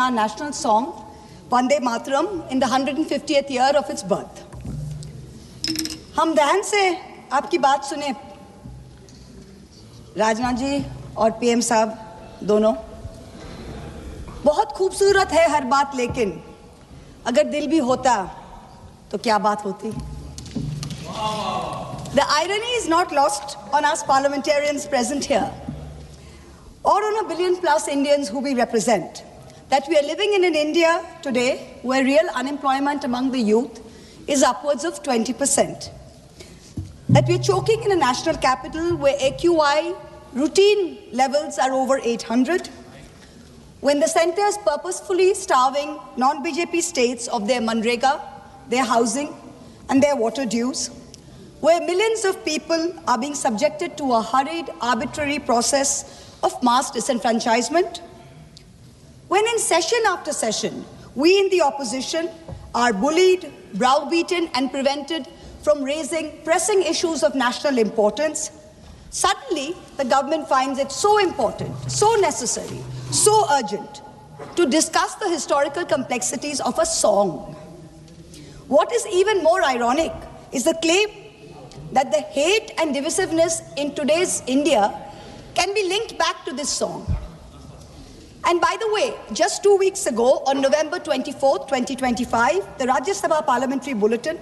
our national song, Vande Mataram, in the 150th year of its birth. हम ध्यान से आपकी बात सुने, राजनाथ जी और पीएम साहब दोनों। बहुत खूबसूरत है हर बात, लेकिन अगर दिल भी होता तो क्या बात होती? The irony is not lost on us parliamentarians present here, or on a billion plus Indians who we represent, that we are living in an India today where real unemployment among the youth is upwards of 20%. That we are choking in a national capital where AQI routine levels are over 800, when the centre is purposefully starving non-BJP states of their Manrega, their housing and their water dues, where millions of people are being subjected to a hurried, arbitrary process of mass disenfranchisement, when in session after session, we in the opposition are bullied, browbeaten and prevented from raising pressing issues of national importance, suddenly the government finds it so important, so necessary, so urgent to discuss the historical complexities of a song. What is even more ironic is the claim that the hate and divisiveness in today's India can be linked back to this song. And by the way, just 2 weeks ago, on November 24th, 2025, the Rajya Sabha Parliamentary Bulletin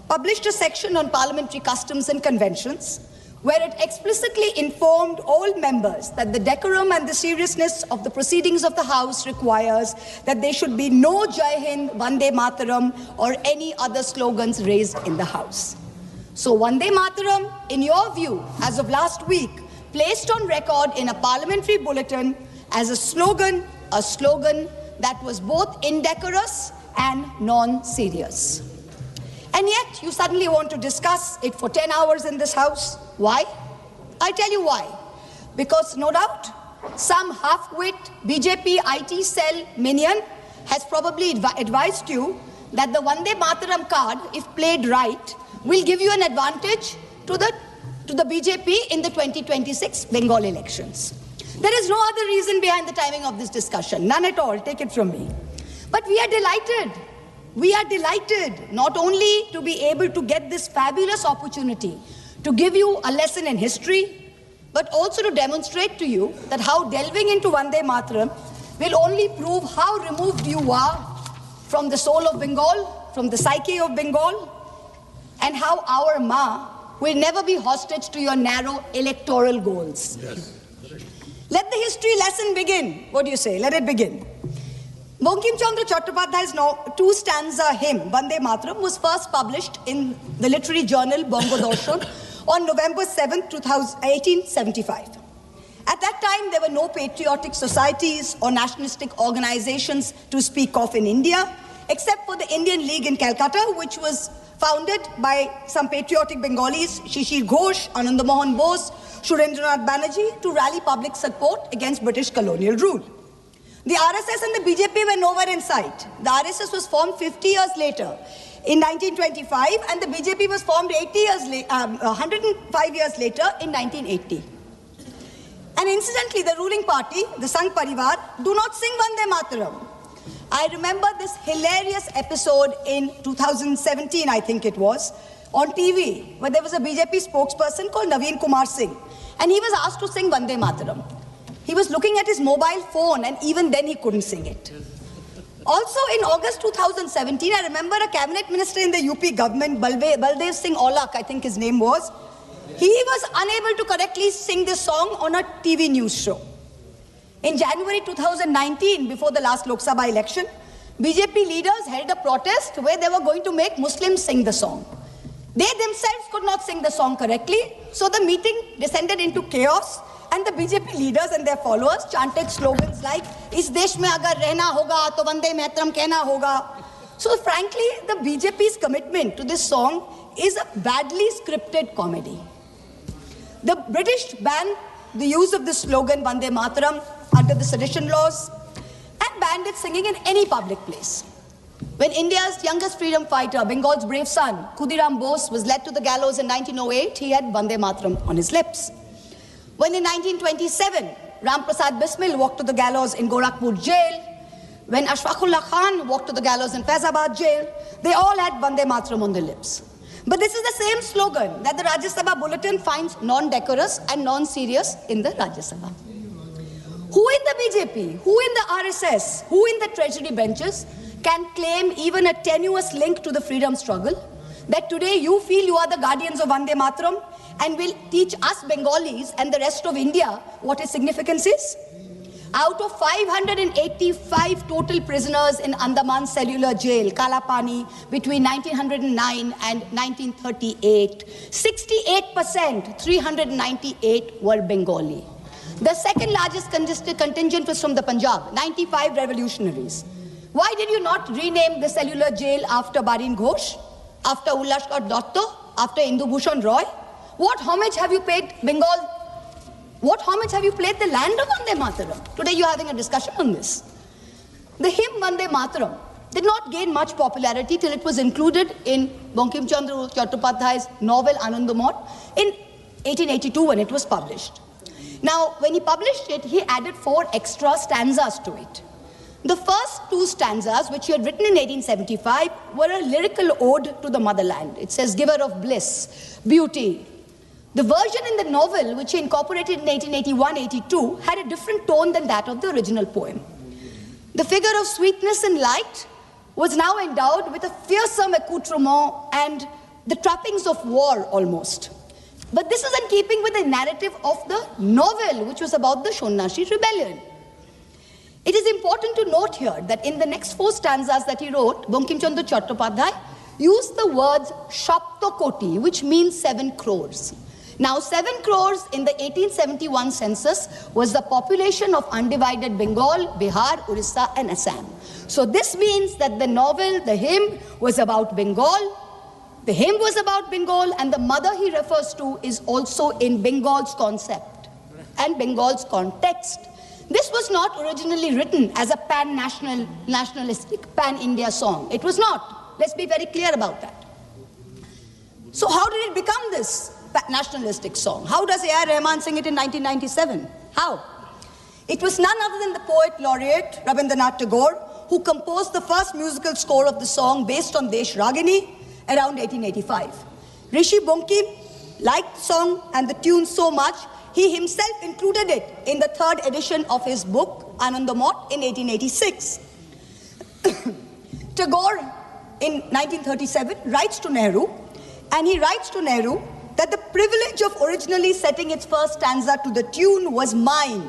published a section on parliamentary customs and conventions, where it explicitly informed all members that the decorum and the seriousness of the proceedings of the House requires that there should be no Jai Hind, Vande Mataram or any other slogans raised in the House. So Vande Mataram, in your view, as of last week, placed on record in a parliamentary bulletin as a slogan that was both indecorous and non-serious. And yet, you suddenly want to discuss it for 10 hours in this House. Why? I tell you why. Because no doubt, some half-wit BJP IT cell minion has probably advised you that the Vande Mataram card, if played right, will give you an advantage to the BJP in the 2026 Bengal elections. There is no other reason behind the timing of this discussion. None at all. Take it from me. But we are delighted. We are delighted not only to be able to get this fabulous opportunity to give you a lesson in history, but also to demonstrate to you that how delving into Vande Mataram will only prove how removed you are from the soul of Bengal, from the psyche of Bengal, and how our Ma will never be hostage to your narrow electoral goals. Yes. Let the history lesson begin. What do you say? Let it begin. Bankim Chandra Chattopadhyay's two-stanza hymn, Vande Mataram, was first published in the literary journal Bongo Darshan on November 7, 1875. At that time, there were no patriotic societies or nationalistic organizations to speak of in India, except for the Indian League in Calcutta, which was founded by some patriotic Bengalis, Shishir Ghosh, Ananda Mohan Bose, Surendranath Banerjee, to rally public support against British colonial rule. The RSS and the BJP were nowhere in sight. The RSS was formed 50 years later, in 1925, and the BJP was formed 105 years later, in 1980. And incidentally, the ruling party, the Sangh Parivar, do not sing Vande Mataram. I remember this hilarious episode in 2017, I think it was, on TV, where there was a BJP spokesperson called Naveen Kumar Singh, and he was asked to sing Vande Mataram. He was looking at his mobile phone, and even then he couldn't sing it. Also, in August 2017, I remember a cabinet minister in the UP government, Baldev Singh Aulak, I think his name was, he was unable to correctly sing this song on a TV news show. In January 2019, before the last Lok Sabha election, BJP leaders held a protest where they were going to make Muslims sing the song. They themselves could not sing the song correctly, so the meeting descended into chaos, and the BJP leaders and their followers chanted slogans like, "Is desh mein agar rehna hoga, to Vande Mataram kehna hoga." So frankly, the BJP's commitment to this song is a badly scripted comedy. The British banned the use of this slogan, Vande Mataram, under the sedition laws, and banned its singing in any public place. When India's youngest freedom fighter, Bengal's brave son, Khudiram Bose, was led to the gallows in 1908, he had Vande Mataram on his lips. When in 1927, Ram Prasad Bismil walked to the gallows in Gorakhpur jail, When Ashfaqullah Khan walked to the gallows in Faizabad jail, they all had Vande Mataram on their lips. But this is the same slogan that the Rajya Sabha bulletin finds non-decorous and non-serious in the Rajya Sabha. Who in the BJP, who in the RSS, who in the treasury benches can claim even a tenuous link to the freedom struggle, that today you feel you are the guardians of Vande Mataram and will teach us Bengalis and the rest of India what its significance is? Out of 585 total prisoners in Andaman Cellular Jail, Kalapani, between 1909 and 1938, 68%, 398 were Bengali. The second largest contingent was from the Punjab, 95 revolutionaries. Why did you not rename the cellular jail after Barin Ghosh, after Ullashkar Dotto, after Indu Bhushan Roy? What homage have you paid Bengal? What homage have you played the land of Vande Mataram? Today you are having a discussion on this. The hymn Vande Mataram did not gain much popularity till it was included in Bankim Chandra Chattopadhyay's novel Anandamot in 1882 when it was published. Now, when he published it, he added 4 extra stanzas to it. The first 2 stanzas, which he had written in 1875, were a lyrical ode to the motherland. It says, giver of bliss, beauty. The version in the novel, which he incorporated in 1881-82, had a different tone than that of the original poem. The figure of sweetness and light was now endowed with a fearsome accoutrement and the trappings of war almost. But this is in keeping with the narrative of the novel, which was about the Shonnashi rebellion. It is important to note here that in the next 4 stanzas that he wrote, Bankim Chandra Chattopadhyay used the words Shaptokoti, which means 7 crores. Now, 7 crores in the 1871 census was the population of undivided Bengal, Bihar, Orissa, and Assam. So this means that the novel, the hymn, was about Bengal. The hymn was about Bengal, and the mother he refers to is also in Bengal's concept and Bengal's context. This was not originally written as a nationalistic, pan-India song. It was not. Let's be very clear about that. So how did it become this nationalistic song? How does A.R. Rahman sing it in 1997? How? It was none other than the poet laureate Rabindranath Tagore who composed the first musical score of the song based on Desh Ragini around 1885. Rishi Bankim liked the song and the tune so much, he himself included it in the 3rd edition of his book, Anandamot, in 1886. Tagore, in 1937, writes to Nehru, and he writes to Nehru that the privilege of originally setting its first stanza to the tune was mine.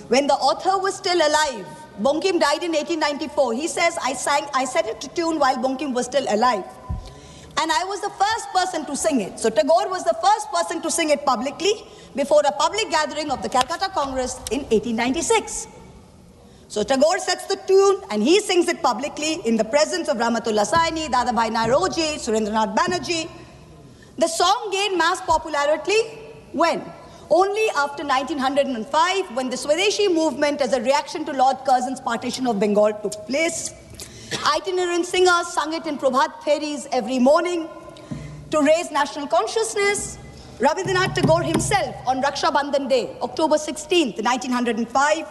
When the author was still alive, Bankim died in 1894. He says, I set it to tune while Bankim was still alive. And I was the first person to sing it. So Tagore was the first person to sing it publicly before a public gathering of the Calcutta Congress in 1896. So Tagore sets the tune and he sings it publicly in the presence of Rahmatullah Saini, Dadabhai Naoroji, Surendranath Banerjee. The song gained mass popularity when? Only after 1905, when the Swadeshi movement as a reaction to Lord Curzon's partition of Bengal took place. Itinerant singers sung it in Prabhat Feris every morning to raise national consciousness. Rabindranath Tagore himself, on Raksha Bandhan Day, October 16th, 1905,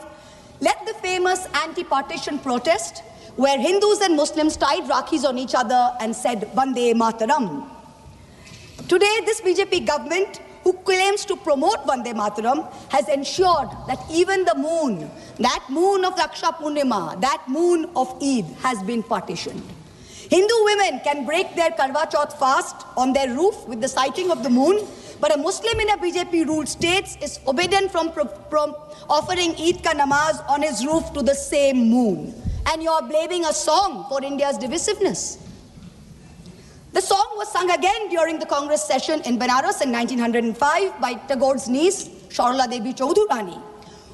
led the famous anti-partition protest where Hindus and Muslims tied Rakhis on each other and said, Vande Mataram. Today, this BJP government, who claims to promote Vande Mataram, has ensured that even the moon, that moon of Raksha Purnima, that moon of Eid, has been partitioned. Hindu women can break their Karwa Chauth fast on their roof with the sighting of the moon, but a Muslim in a BJP-ruled state is forbidden from offering Eid ka namaz on his roof to the same moon. And you are blaming a song for India's divisiveness. The song was sung again during the Congress session in Benares in 1905 by Tagore's niece, Sharla Devi Chaudhurani,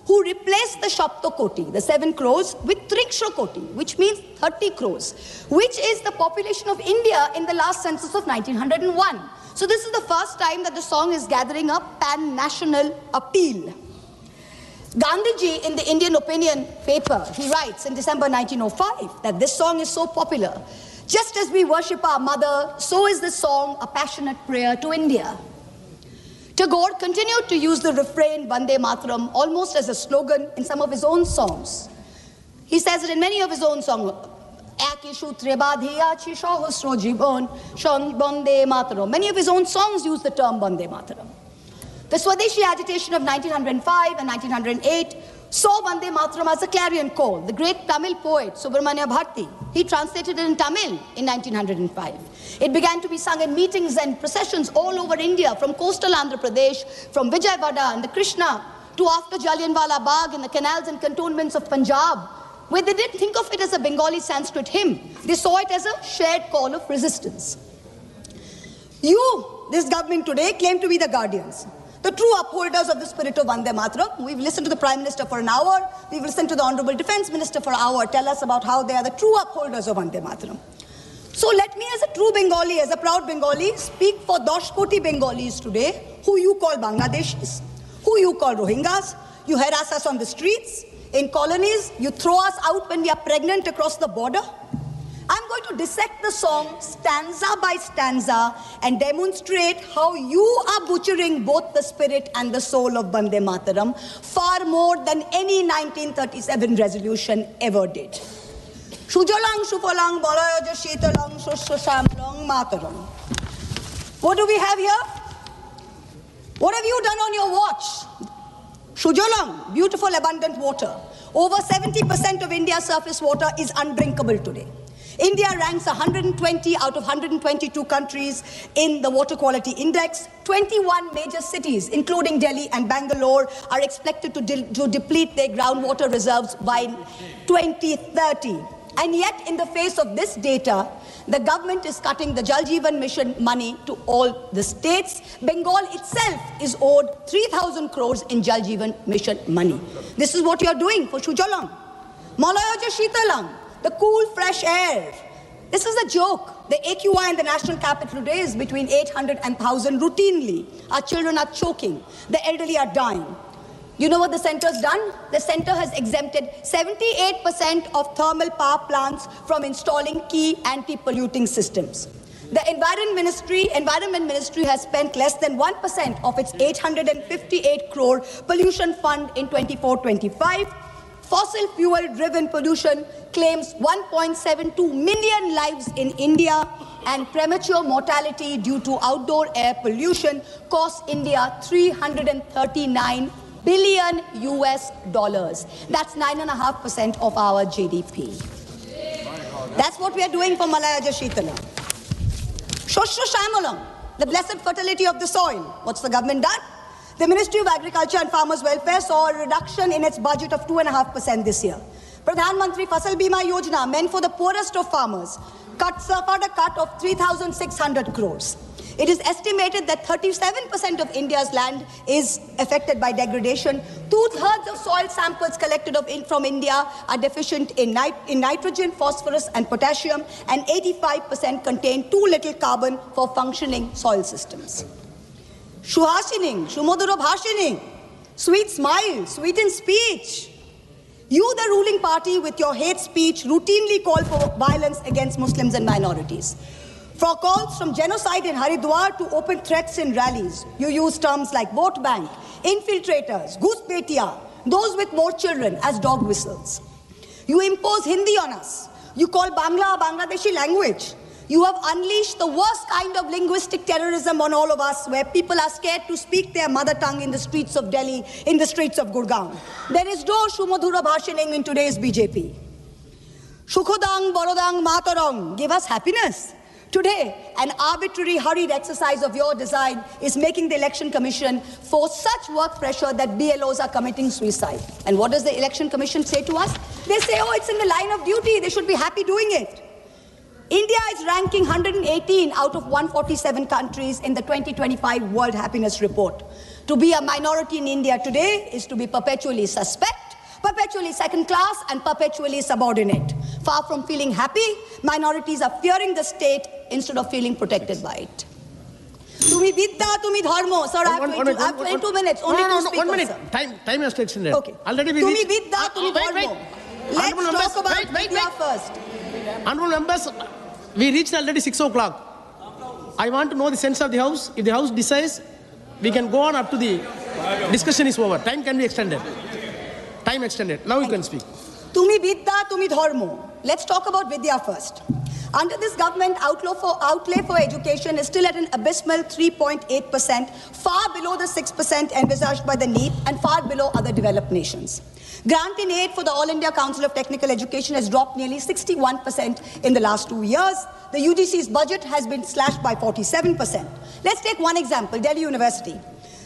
who replaced the Shaptokoti, the 7 crores, with Trikshakoti, which means 30 crores, which is the population of India in the last census of 1901. So this is the first time that the song is gathering up pan-national appeal. Gandhiji, in the Indian Opinion paper, he writes in December 1905 that this song is so popular. Just as we worship our mother, so is this song a passionate prayer to India. Tagore continued to use the refrain Vande Mataram almost as a slogan in some of his own songs. He says it in many of his own songs. Many of his own songs use the term Bande Mataram. The Swadeshi agitation of 1905 and 1908 saw Bande Mataram as a clarion call. The great Tamil poet Subramanya Bharati, he translated it in Tamil in 1905. It began to be sung in meetings and processions all over India, from coastal Andhra Pradesh, from Vijayawada and the Krishna, to after Jallianwala Bagh in the canals and cantonments of Punjab, where they didn't think of it as a Bengali Sanskrit hymn. They saw it as a shared call of resistance. You, this government today, claim to be the guardians, the true upholders of the spirit of Vande Mataram. We've listened to the Prime Minister for an hour. We've listened to the Honorable Defence Minister for an hour tell us about how they are the true upholders of Vande Mataram. So let me, as a true Bengali, as a proud Bengali, speak for 10 koti Bengalis today, who you call Bangladeshis, who you call Rohingyas. You harass us on the streets, in colonies. You throw us out when we are pregnant across the border. I'm going to dissect the song stanza by stanza and demonstrate how you are butchering both the spirit and the soul of Bande Mataram far more than any 1937 resolution ever did. Shujalang, Shufalang, Balayaja, Shitalang, Shushashamlang, Mataram. What do we have here? What have you done on your watch? Shujalang, beautiful abundant water. Over 70% of India's surface water is undrinkable today. India ranks 120 out of 122 countries in the Water Quality Index. 21 major cities, including Delhi and Bangalore, are expected to deplete their groundwater reserves by 2030. And yet, in the face of this data, the government is cutting the Jal Jeevan Mission money to all the states. Bengal itself is owed 3,000 crores in Jal Jeevan Mission money. This is what you're doing for Shujalang. Malayaja Shitalang, the cool, fresh air. This is a joke. The AQI in the national capital today is between 800 and 1,000 routinely. Our children are choking. The elderly are dying. You know what the centre's done? The centre has exempted 78% of thermal power plants from installing key anti-polluting systems. The Environment Ministry has spent less than 1% of its 858 crore pollution fund in 24-25. Fossil fuel-driven pollution claims 1.72 million lives in India, and premature mortality due to outdoor air pollution costs India $339 billion US. That's 9.5% of our GDP. That's what we are doing for Malayaja Shitala. Shoshro Shamalam, the blessed fertility of the soil. What's the government done? The Ministry of Agriculture and Farmers Welfare saw a reduction in its budget of 2.5% this year. Pradhan Mantri Fasal Bima Yojana, meant for the poorest of farmers, suffered a cut of 3,600 crores. It is estimated that 37% of India's land is affected by degradation. 2/3 of soil samples collected from India are deficient in nitrogen, phosphorus, and potassium, and 85% contain too little carbon for functioning soil systems. Shuhashining, Shumoduro Bhashining, sweet smile, sweet in speech. You, the ruling party, with your hate speech, routinely call for violence against Muslims and minorities. For calls from genocide in Haridwar to open threats in rallies, you use terms like vote bank, infiltrators, ghuspetia, those with more children as dog whistles. You impose Hindi on us. You call Bangla a Bangladeshi language. You have unleashed the worst kind of linguistic terrorism on all of us, where people are scared to speak their mother tongue in the streets of Delhi, in the streets of Gurgaon. There is no Shumodhura Bhashining in today's BJP. Shukhodang, Borodang, Matarong, give us happiness. Today, an arbitrary, hurried exercise of your design is making the Election Commission force such work pressure that BLOs are committing suicide. And what does the Election Commission say to us? They say, oh, it's in the line of duty. They should be happy doing it. India is ranking 118 out of 147 countries in the 2025 World Happiness Report. To be a minority in India today is to be perpetually suspect, perpetually second class, and perpetually subordinate. Far from feeling happy, minorities are fearing the state instead of feeling protected by it. Tumi vidya, tumi dharmo. Sir, I have 22 minutes. Only two speakers. 1 minute. Time has to extend. Okay. Already we tumi vidya, tumi dharmo. Let's talk about vidya first. Honorable members, we reached already 6 o'clock. I want to know the sense of the House. If the House decides, we can go on up to the discussion is over. Time can be extended. Time extended. Now you can speak. Tumi Vidya, Tumi Dharmo. Let's talk about Vidya first. Under this government, outlay for education is still at an abysmal 3.8%, far below the 6% envisaged by the NEP and far below other developed nations. Grant in aid for the All India Council of Technical Education has dropped nearly 61% in the last 2 years. The UGC's budget has been slashed by 47%. Let's take one example, Delhi University.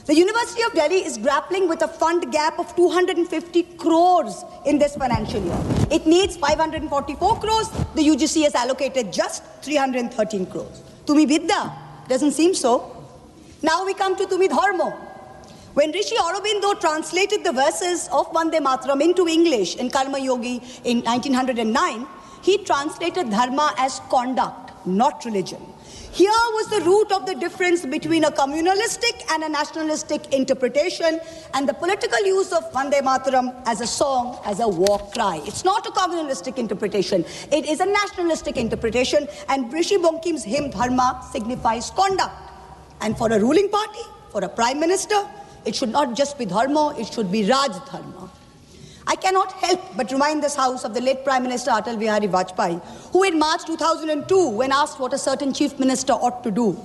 The University of Delhi is grappling with a fund gap of 250 crores in this financial year. It needs 544 crores. The UGC has allocated just 313 crores. Tumi Vidya? Doesn't seem so. Now we come to Tumi Dharmo. When Rishi Aurobindo translated the verses of Vande Mataram into English in Karma Yogi in 1909, he translated dharma as conduct, not religion. Here was the root of the difference between a communalistic and a nationalistic interpretation and the political use of Vande Mataram as a song, as a war cry. It's not a communalistic interpretation. It is a nationalistic interpretation, and Rishi Bonkim's hymn Dharma signifies conduct. And for a ruling party, for a prime minister, it should not just be Dharma, it should be Raj Dharma. I cannot help but remind this House of the late Prime Minister Atal Bihari Vajpayee, who in March 2002, when asked what a certain chief minister ought to do,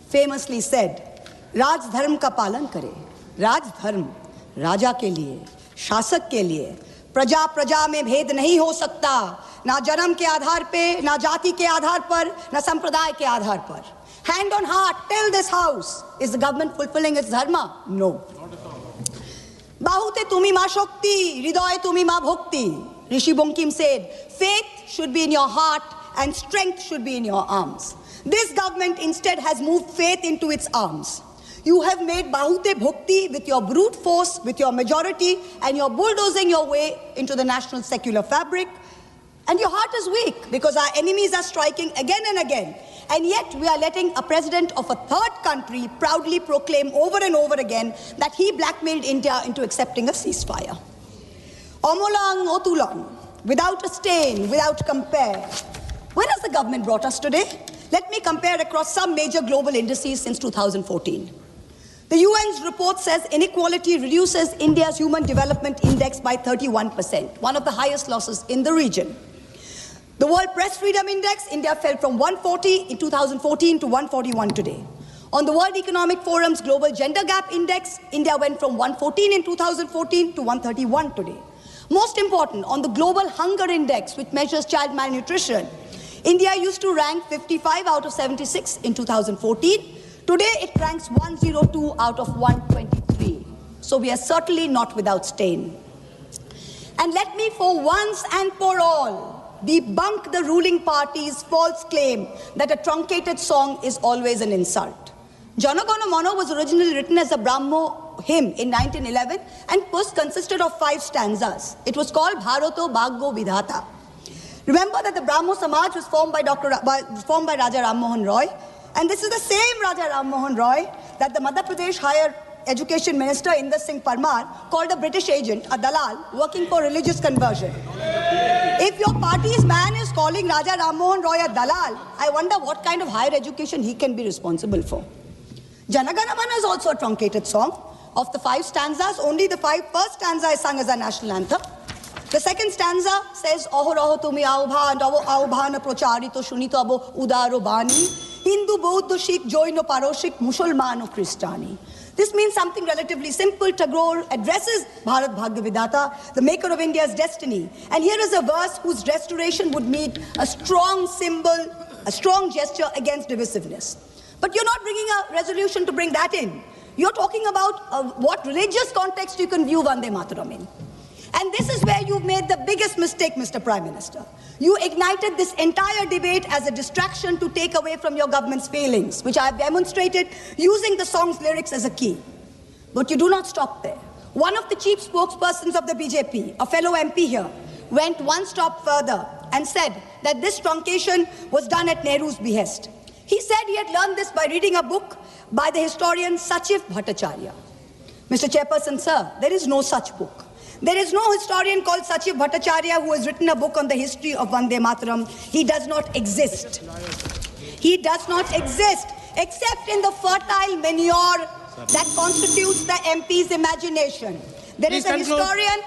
famously said, Raj Dharm ka palan kare. Raj Dharm, Raja ke liye, Shasak ke liye. Praja praja mein bhed nahi ho sakta. Na janam ke aadhar pe, na jati ke aadhar par, na sampradaya ke aadhar par. Hand on heart, tell this House, is the government fulfilling its dharma? No. Bahute tumi ma shakti, hridoye tumi ma bhakti. Rishi Bonkim said, faith should be in your heart and strength should be in your arms. This government instead has moved faith into its arms. You have made bahute bhakti with your brute force, with your majority, and you're bulldozing your way into the national secular fabric. And your heart is weak because our enemies are striking again and again. And yet we are letting a president of a third country proudly proclaim over and over again that he blackmailed India into accepting a ceasefire. Omolang otulang, without a stain, without compare. Where has the government brought us today? Let me compare across some major global indices since 2014. The UN's report says inequality reduces India's Human Development Index by 31%, one of the highest losses in the region. The World Press Freedom Index, India fell from 140 in 2014 to 141 today. On the World Economic Forum's Global Gender Gap Index, India went from 114 in 2014 to 131 today. Most important, on the Global Hunger Index, which measures child malnutrition, India used to rank 55 out of 76 in 2014. Today it ranks 102 out of 123. So we are certainly not without stain. And let me for once and for all debunk the ruling party's false claim that a truncated song is always an insult. Jana Gana Mana was originally written as a Brahmo hymn in 1911 and consisted of 5 stanzas. It was called Bharato Bhagyo Vidhata. Remember that the Brahmo Samaj was formed by Raja Ram Mohan Roy, and this is the same Raja Ram Mohan Roy that the Madhya Pradesh Higher Education Minister Inder Singh Parmar called a British agent, a dalal, working for religious conversion. If your party's man is calling Raja Ram Mohan Roy a dalal, I wonder what kind of higher education he can be responsible for. Jana Gana Mana is also a truncated song. Of the 5 stanzas, only the first stanza is sung as a national anthem. The second stanza says, Aho raho tumi aubhan, aubhan procharito shunito abo udaro bani, Hindu, Bauddha, Sikh, Jaino, Paroshik, Musulmano, Christiani. This means something relatively simple. Tagore addresses Bharat Bhagya Vidhata, the maker of India's destiny. And here is a verse whose restoration would mean a strong symbol, a strong gesture against divisiveness. But you're not bringing a resolution to bring that in. You're talking about what religious context you can view Vande Mataram in. And this is where you've made the biggest mistake, Mr. Prime Minister. You ignited this entire debate as a distraction to take away from your government's failings, which I have demonstrated using the song's lyrics as a key. But you do not stop there. One of the chief spokespersons of the BJP, a fellow MP here, went one step further and said that this truncation was done at Nehru's behest. He said he had learned this by reading a book by the historian Sachiv Bhattacharya. Mr. Chairperson, sir, there is no such book. There is no historian called Sachiv Bhattacharya who has written a book on the history of Vande Mataram. He does not exist. He does not exist except in the fertile manure that constitutes the MP's imagination. There is a historian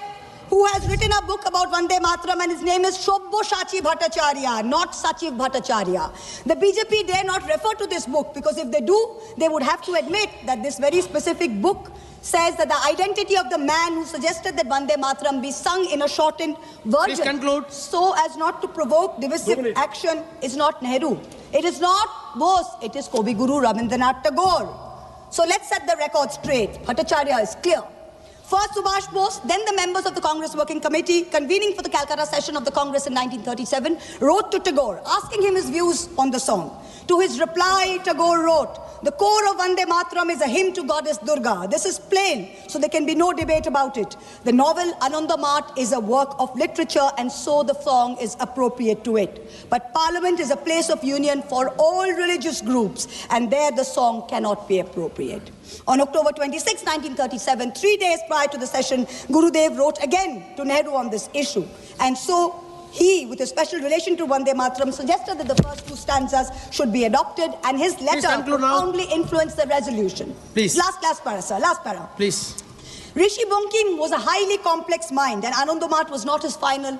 who has written a book about Vande Mataram, and his name is Shobboshachi Bhattacharya, not Sachiv Bhattacharya. The BJP dare not refer to this book, because if they do, they would have to admit that this very specific book says that the identity of the man who suggested that Vande Mataram be sung in a shortened version, Please conclude, so as not to provoke divisive action, is not Nehru. It is not Bose, it is Kavi Guru Rabindranath Tagore. So let's set the record straight. Bhattacharya is clear. First Subhash Bose, then the members of the Congress Working Committee, convening for the Calcutta session of the Congress in 1937, wrote to Tagore, asking him his views on the song. To his reply, Tagore wrote, "The core of Vande Mataram is a hymn to goddess Durga. This is plain, so there can be no debate about it. The novel Anandamath is a work of literature, and so the song is appropriate to it. But Parliament is a place of union for all religious groups, and there the song cannot be appropriate." On October 26, 1937, 3 days prior to the session, Gurudev wrote again to Nehru on this issue. And so he, with a special relation to Vande Mataram, suggested that the first two stanzas should be adopted, and his letter profoundly influenced the resolution. Please. Last para, sir. Last para. Please. Rishi Bankim was a highly complex mind, and Anandamath was not his final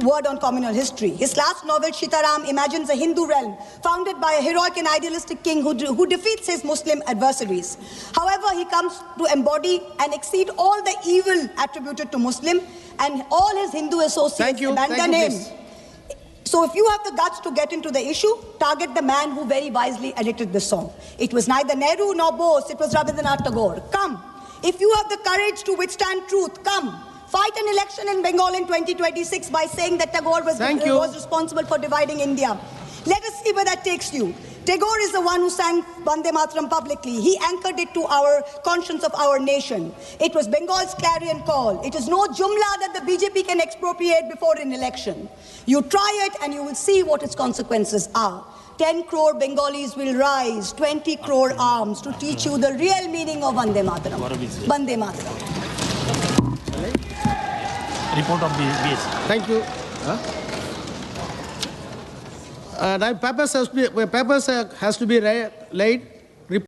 word on communal history. His last novel, Sitaram, imagines a Hindu realm founded by a heroic and idealistic king who defeats his Muslim adversaries. However, he comes to embody and exceed all the evil attributed to Muslim, and all his Hindu associates abandon him. So if you have the guts to get into the issue, target the man who very wisely edited the song. It was neither Nehru nor Bose, it was Rabindranath Tagore. Come. If you have the courage to withstand truth, come. Fight an election in Bengal in 2026 by saying that Tagore was responsible for dividing India. Let us see where that takes you. Tagore is the one who sang Vande Mataram publicly. He anchored it to our conscience of our nation. It was Bengal's clarion call. It is no jumla that the BJP can expropriate before an election. You try it and you will see what its consequences are. 10 crore Bengalis will rise, 20 crore arms to teach you the real meaning of Vande Mataram. Vande Mataram. Report of BS. Thank you. Now papers has to be laid.